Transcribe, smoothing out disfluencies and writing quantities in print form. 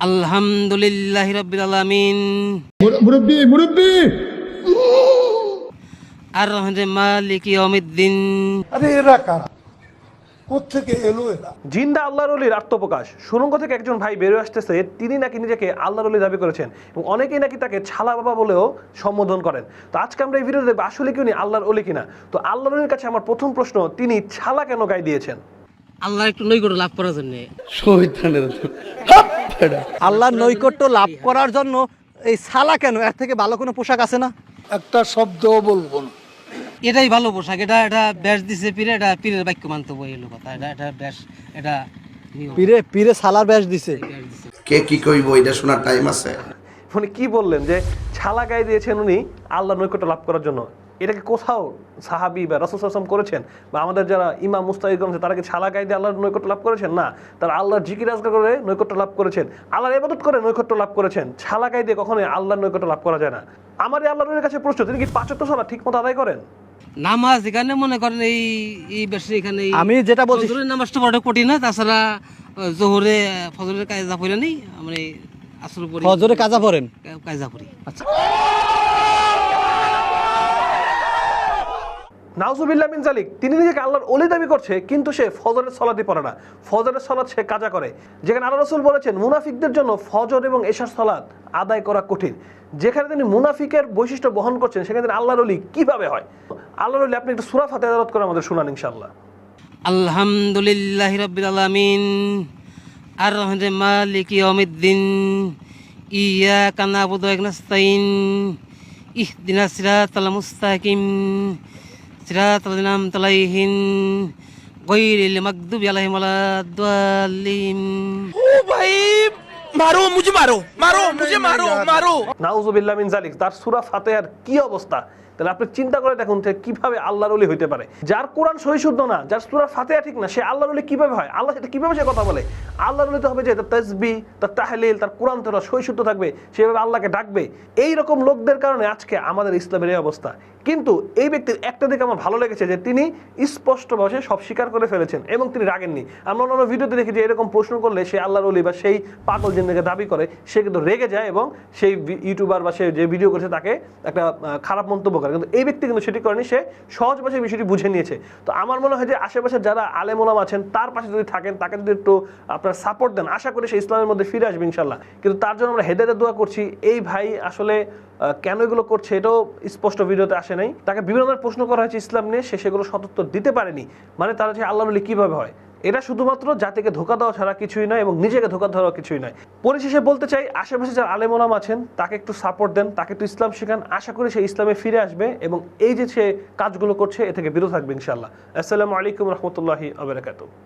আলহামদুলিল্লাহি রাব্বিল আলামিন মুরব্বি মুরব্বি আর রহমানির মালিকি ইয়াউমিদ্দিন। আরে এরা কারা, কোত্থেকে এলো এরা? জিন্দা আল্লাহর ওলির আত্মপ্রকাশ। সুরঙ্গ থেকে একজন ভাই বেরোয় আসতেছে, তিনি নাকি নিজেকে আল্লাহর ওলি দাবি করেছেন এবং অনেকেই নাকি তাকে ছালা বাবা বলেও সম্বোধন করেন। তো আজকে আমরা এই ভিডিওতে দেখবো আসলে কি উনি আল্লাহর ওলি কিনা। তো আল্লাহর ওলির কাছে আমার প্রথম প্রশ্ন, তিনি ছালা কেন গায়ে দিয়েছেন? আল্লাহর একটু নৈকট্য লাভ করার জন্য। আল্লাহর নৈকট্য লাভ করার জন্য এই সালা কেন? এর থেকে ভালো কোনো পোশাক আছে না? একটা শব্দও বলবো না। এটাই ভালো পোশাক। এটা ব্যাস দিছে পীরে, এটা পীরের বাক্য মানতে বই এলো কথা। এটা ব্যাস, এটা নিয়ম। পীরে সালার ব্যাস দিছে। ব্যাস দিছে। কে কি কইব এটা শোনার টাইম আছে? উনি কি বললেন যে ছালা গায়ে দিয়েছেন উনি আল্লাহর নৈকট্য লাভ করার জন্য? এটাকে কোথাও সাহাবী বা রাসূল সাল্লাল্লাহু আলাইহি ওয়াসাল্লাম করেছেন, বা আমাদের যারা ইমাম মুস্তাহিদ আছে তারা কি ছালা গায়ে দিয়ে আল্লাহর নৈকট্য লাভ করেছেন? না, তারা আল্লাহর জিকির আজকার করে নৈকট্য লাভ করেছেন, আল্লাহর ইবাদত করে নৈকট্য লাভ করেছেন। ছালা গায়ে দিয়ে কখনোই আল্লাহর নৈকট্য লাভ করা যায় না। আমার এই আল্লাহর কাছে প্রশ্ন, তিনি কি ৫ ওয়াক্ত সালাত ঠিকমতো আদায় করেন? নামাজ এখানে মনে করেন এই বেশি এখানে আমি যেটা বলছি, ফজরের নামাজটা বড় কঠিন না। তাছাড়া জোহরে ফজরের কায়দা পড়ে নেই, আমরা আসর পড়ি, ফজরে কাজা পড়েন। কায়দা পড়ি। নাউজুবিল্লাহ মিন যালিক, তিনি নিজেকে আল্লাহর ওলি দাবি করছে কিন্তু সে ফজরের সালাতই পড়ে না, ফজরের সালাত সে কাজা করে। যেখানে আল্লাহ রাসূল বলেছেন মুনাফিকদের জন্য ফজর এবং এশার সালাত আদায় করা কঠিন, যেখানে তিনি মুনাফিকের বৈশিষ্ট্য বহন করছেন, সেখানে তিনি আল্লাহর ওলি কিভাবে হয়? আল্লাহর ওলি আপনি একটু সূরা ফাতিহা তেলাওয়াত করে আমাদের শুনান ইনশাআল্লাহ। আলহামদুলিল্লাহি রাব্বিল আলামিন আর রহমানির মালিকি ইয়াউমিদ্দিন ইয়াকা না'বুদু ওয়া ইয়াকা নাস্তাইন ইহদিনাস সিরাতাল মুস্তাকিম সিরাতাল লাযিনা আন'আমতা আলাইহিম গায়রিল মাগদুবি আলাইহিম ওয়ালাদ-দাল্লিন। নাউজুবিল্লাহ মিন যালিক, তার সূরা ফাতিহার কি অবস্থা! তাহলে আপনি চিন্তা করে দেখুন যে কিভাবে আল্লাহর ওলি হইতে পারে। যার কোরআন সহি শুদ্ধ না, যার সূরা ফাতিহা ঠিক না, সে আল্লাহর ওলি কিভাবে হয়? আল্লাহ সাথে কিভাবে সে কথা বলে? আল্লাহর ওলি তো হবে যে তার তাসবিহ, তার তাহলিল, তার কোরআন তেলাওয়াত সহি শুদ্ধ থাকবে, সেভাবে আল্লাহকে ডাকবে। এই রকম লোকদের কারণে আজকে আমাদের ইসলামের এই অবস্থা। কিন্তু এই ব্যক্তির একটা দিকে আমার ভালো লেগেছে যে তিনি স্পষ্টভাবে সব স্বীকার করে ফেলেছেন এবং তিনি রাগেননি। আমরা অন্য ভিডিওতে দেখি যে এরকম প্রশ্ন করলে সে আল্লাহর ওলি বা সেই পাগল জিন্নাকে দাবি করে, সে কিন্তু রেগে যায় এবং সেই ইউটিউবার বা সে যে ভিডিও করেছে তাকে একটা খারাপ মন্তব্য করে। কিন্তু এই ব্যক্তি কিন্তু সেটি করেনি, সে সহজ ভাষায় বিষয়টি বুঝে নিয়েছে। তো আমার মনে হয় যে আশেপাশে যারা আলেম ওলামা আছেন তার পাশে যদি থাকেন, তাকে যদি একটু আপনার সাপোর্ট দেন, আশা করি সে ইসলামের মধ্যে ফিরে আসবে ইনশাল্লাহ। কিন্তু তার জন্য আমরা হেদায়েতের দোয়া করছি। এই ভাই আসলে কেন এগুলো করছে এটাও স্পষ্ট ভিডিওতে আসে নাই। তাকে বিভিন্ন ধরনের প্রশ্ন করা হয়েছে ইসলাম নিয়ে, সে সেগুলো সদুত্তর দিতে পারেনি। মানে তারা যে আল্লাহর ওলি কিভাবে হয়, এটা শুধুমাত্র জাতিকে ধোঁকা দেওয়া ছাড়া কিছুই নয় এবং নিজেকে ধোঁকা দেওয়া কিছুই নয়। পরিশেষে বলতে চাই, আশেপাশে যারা আলেম ওলামা আছেন তাকে একটু সাপোর্ট দেন, তাকে একটু ইসলাম শেখান। আশা করি সে ইসলামে ফিরে আসবে এবং এই যে সে কাজগুলো করছে এ থেকে বিরত থাকবে ইনশাআল্লাহ। আসসালামু আলাইকুম রহমতুল্লাহি ওয়া বারাকাতুহু।